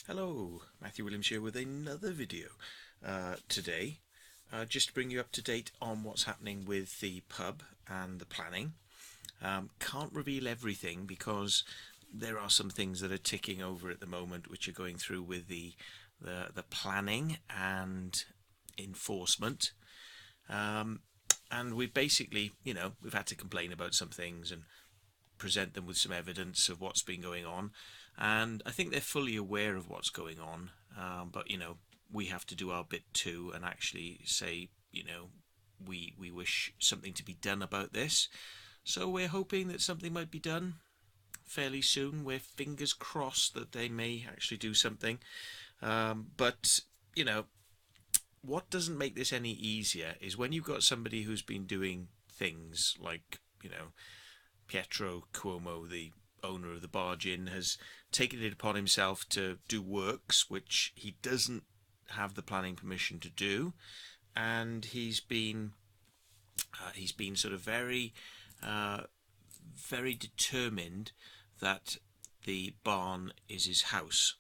Hello, Matthew Williams here with another video today, just to bring you up to date on what's happening with the pub and the planning. Can't reveal everything because there are some things that are ticking over at the moment which are going through with the planning and enforcement. And we've basically, we've had to complain about some things and present them with some evidence of what's been going on, and I think they're fully aware of what's going on, but we have to do our bit too and actually say we wish something to be done about this. So we're hoping that something might be done fairly soon. We're fingers crossed that they may actually do something, but what doesn't make this any easier is when you've got somebody who's been doing things like Pietro Cuomo, the owner of the Barge Inn, has taken it upon himself to do works which he doesn't have the planning permission to do, and he's been sort of very determined that the barn is his house.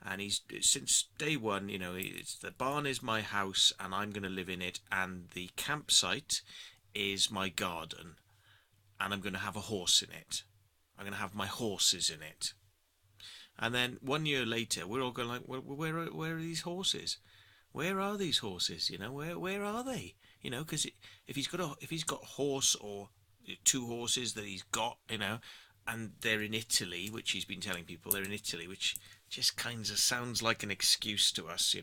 And he's, since day one, it's the barn is my house and I'm going to live in it, and the campsite is my garden, and I'm going to have a horse in it. I'm going to have my horses in it. And then 1 year later, we're all going like, where are these horses? Where are these horses? Where are they? Because if he's got horse or two horses that he's got, and they're in Italy, which he's been telling people they're in Italy, which just kind of sounds like an excuse to us,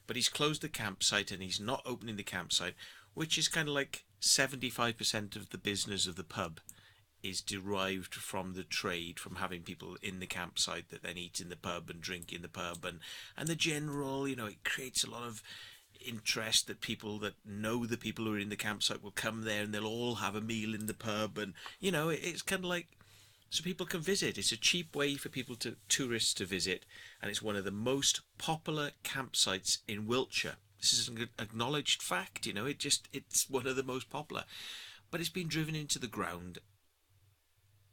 But he's closed the campsite and he's not opening the campsite, which is kind of like 75% of the business of the pub is derived from the trade, from having people in the campsite that then eat in the pub and drink in the pub, and the general, it creates a lot of interest that people that know the people who are in the campsite will come there and they'll all have a meal in the pub, and it's kind of like, so people can visit. It's a cheap way for tourists to visit, and it's one of the most popular campsites in Wiltshire. This is an acknowledged fact, it's one of the most popular. But it's been driven into the ground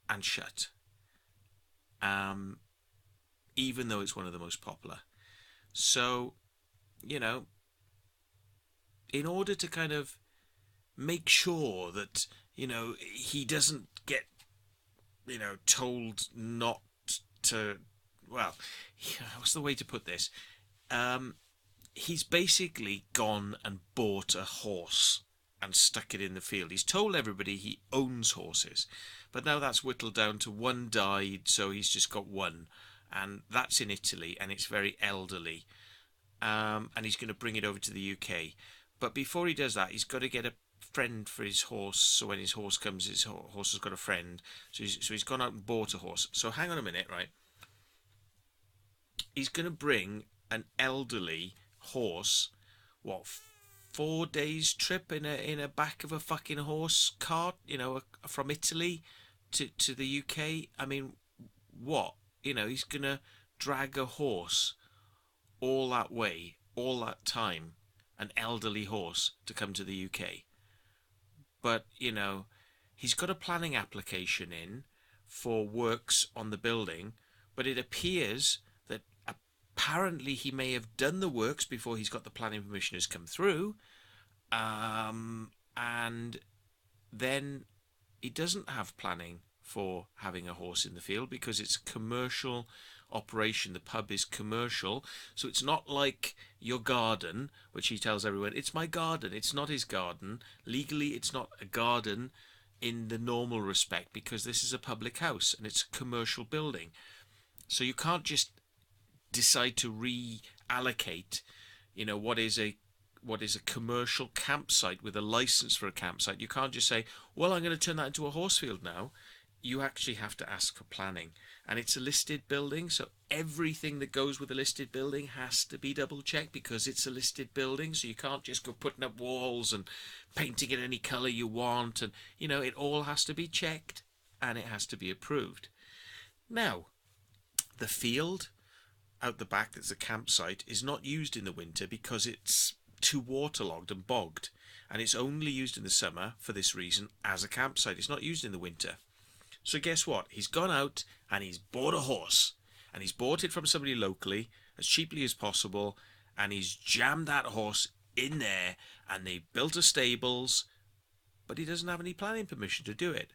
and shut, even though it's one of the most popular. So, in order to kind of make sure that, he doesn't get, told not to, well, what's the way to put this? He's basically gone and bought a horse and stuck it in the field. He's told everybody he owns horses, but now that's whittled down to one died, so he's just got one, and that's in Italy, and it's very elderly, and he's going to bring it over to the UK. But before he does that, he's got to get a friend for his horse, so when his horse comes, his horse has got a friend. So he's gone out and bought a horse. So hang on a minute, right? He's going to bring an elderly horse, what, 4 days trip in a back of a fucking horse cart, from Italy to the UK. I mean, what? He's gonna drag a horse all that way, all that time, an elderly horse, to come to the UK. But he's got a planning application in for works on the building, but it appears that apparently he may have done the works before he's got the planning permissioners come through, and then he doesn't have planning for having a horse in the field because it's a commercial operation. The pub is commercial, so it's not like your garden, which he tells everyone, it's my garden. It's not his garden. Legally, it's not a garden in the normal respect, because this is a public house and it's a commercial building. So you can't just decide to reallocate, what is a commercial campsite with a license for a campsite. You can't just say, well, I'm going to turn that into a horsefield now. You actually have to ask for planning, and it's a listed building, so everything that goes with a listed building has to be double checked because it's a listed building. So you can't just go putting up walls and painting it any colour you want, and it all has to be checked and it has to be approved. Now, the field out the back that's a campsite is not used in the winter because it's too waterlogged and bogged, and it's only used in the summer for this reason as a campsite. It's not used in the winter. So guess what? He's gone out and he's bought a horse, and he's bought it from somebody locally as cheaply as possible, and he's jammed that horse in there, and they built a stables, but he doesn't have any planning permission to do it.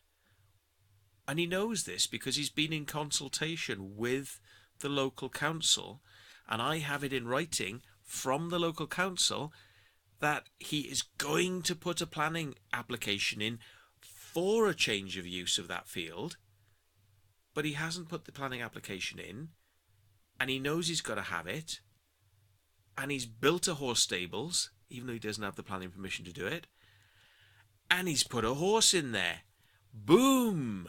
And he knows this because he's been in consultation with the local council, and I have it in writing from the local council that he is going to put a planning application in for a change of use of that field, but he hasn't put the planning application in, and he knows he's got to have it, and he's built a horse stables, even though he doesn't have the planning permission to do it, and he's put a horse in there. Boom!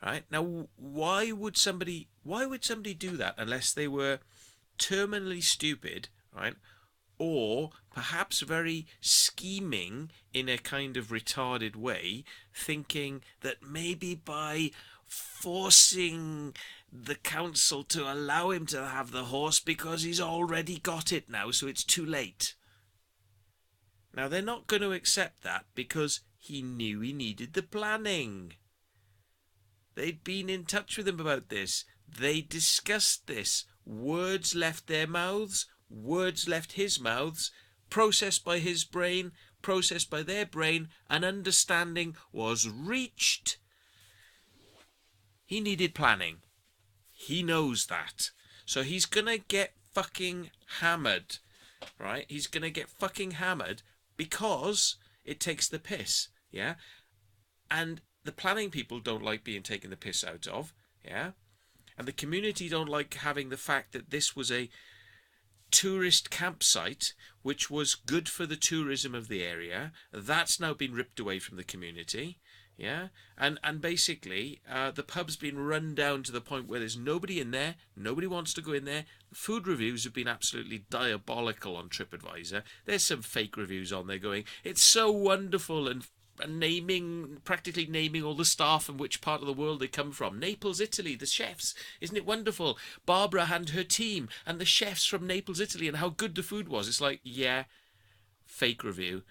Right? Now, why would somebody do that unless they were terminally stupid, right? Or perhaps very scheming in a kind of retarded way, thinking that maybe by forcing the council to allow him to have the horse because he's already got it now, so it's too late. Now, they're not going to accept that because he knew he needed the planning. They'd been in touch with him about this. They discussed this. Words left their mouths, words left his mouths, processed by his brain, processed by their brain, and understanding was reached. He needed planning. He knows that. So he's going to get fucking hammered, right? He's going to get fucking hammered because it takes the piss, yeah? And the planning people don't like being taken the piss out of, yeah? And the community don't like having the fact that this was a tourist campsite, which was good for the tourism of the area. That's now been ripped away from the community, yeah? And basically, the pub's been run down to the point where there's nobody in there. Nobody wants to go in there. The food reviews have been absolutely diabolical on TripAdvisor. There's some fake reviews on there going, it's so wonderful, and practically naming all the staff and which part of the world they come from. Naples, Italy, the chefs. Isn't it wonderful? Barbara and her team and the chefs from Naples, Italy, and how good the food was. It's like, yeah, fake review.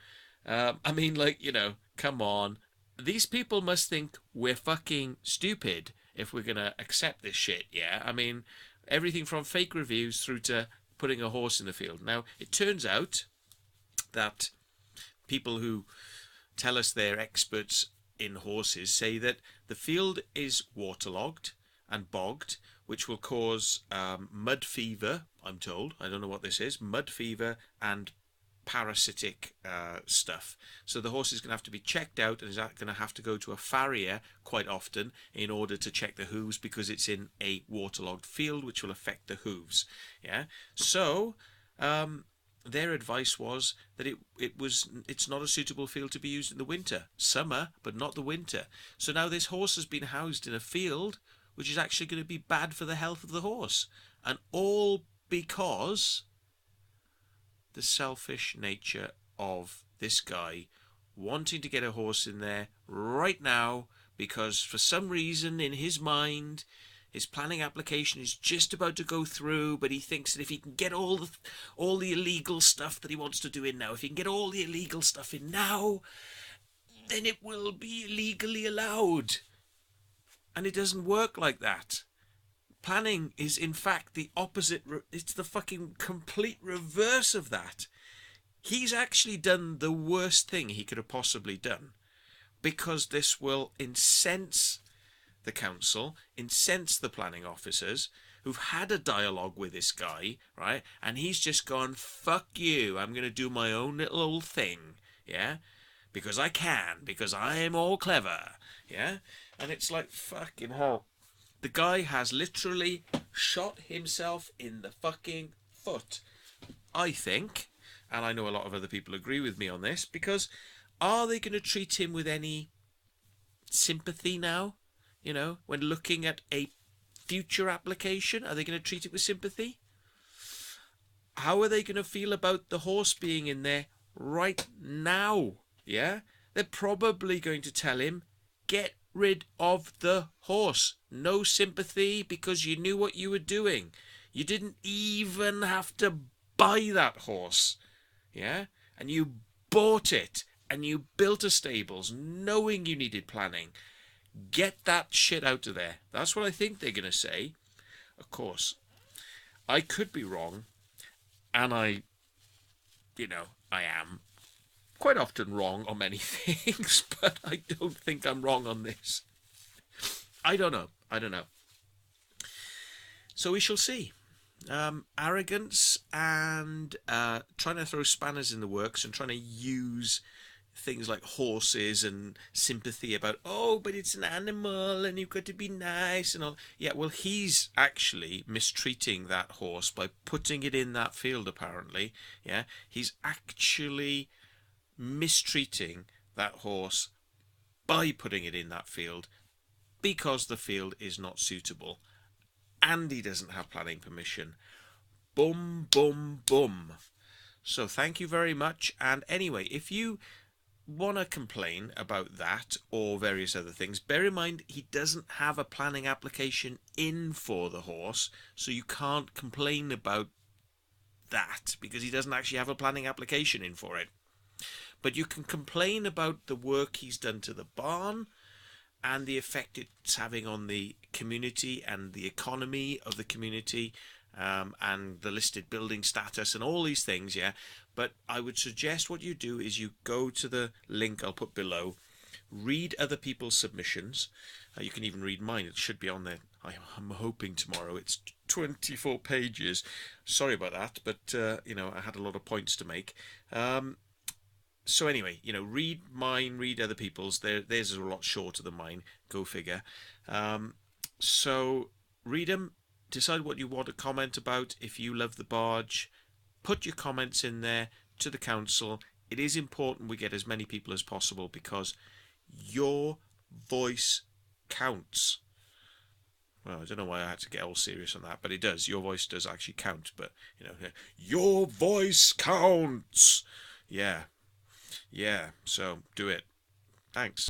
I mean, like, you know, come on. These people must think we're fucking stupid if we're going to accept this shit, yeah? I mean, everything from fake reviews through to putting a horse in the field. Now, it turns out that people who tell us they're experts in horses say that the field is waterlogged and bogged, which will cause mud fever, I'm told. I don't know what this is. Mud fever and parasitic stuff. So the horse is going to have to be checked out and is going to have to go to a farrier quite often in order to check the hooves, because it's in a waterlogged field, which will affect the hooves. Yeah. So their advice was that it's not a suitable field to be used in the winter. Summer, but not the winter. So now this horse has been housed in a field which is actually going to be bad for the health of the horse. And all because the selfish nature of this guy wanting to get a horse in there right now, because for some reason in his mind his planning application is just about to go through, but he thinks that if he can get all the illegal stuff that he wants to do in now, if he can get all the illegal stuff in now, then it will be legally allowed. And it doesn't work like that. Planning is in fact the opposite. It's the fucking complete reverse of that. He's actually done the worst thing he could have possibly done, because this will incense the council, incense the planning officers who've had a dialogue with this guy, right? And he's just gone, fuck you, I'm going to do my own little old thing, yeah? Because I can, because I am all clever, yeah? And it's like, fucking hell. The guy has literally shot himself in the fucking foot, I think, and I know a lot of other people agree with me on this, because are they going to treat him with any sympathy now? You know, when looking at a future application, are they going to treat it with sympathy? How are they going to feel about the horse being in there right now? Yeah? They're probably going to tell him, get rid of the horse. No sympathy, because you knew what you were doing. You didn't even have to buy that horse. Yeah? And you bought it, and you built a stables knowing you needed planning. Get that shit out of there. That's what I think they're going to say. Of course, I could be wrong, and I am quite often wrong on many things, but I don't think I'm wrong on this. I don't know. I don't know. So we shall see. Arrogance and trying to throw spanners in the works and trying to use things like horses and sympathy about, oh, but it's an animal and you've got to be nice and all. Yeah, well, he's actually mistreating that horse by putting it in that field, apparently. Yeah, he's actually mistreating that horse by putting it in that field because the field is not suitable and he doesn't have planning permission. Boom, boom, boom. So thank you very much. And anyway, if you want to complain about that or various other things, bear in mind he doesn't have a planning application in for the horse, so you can't complain about that because he doesn't actually have a planning application in for it. But you can complain about the work he's done to the barn and the effect it's having on the community and the economy of the community, and the listed building status and all these things, yeah. But I would suggest what you do is you go to the link I'll put below, read other people's submissions. You can even read mine. It should be on there. I'm hoping tomorrow. It's 24 pages. Sorry about that, but I had a lot of points to make. So anyway, read mine, read other people's. Theirs is a lot shorter than mine. Go figure. So read them. Decide what you want to comment about. If you love the barge, put your comments in there to the council. It is important we get as many people as possible because your voice counts. Well, I don't know why I had to get all serious on that, but it does. Your voice does actually count. But your voice counts. Yeah. So do it. Thanks.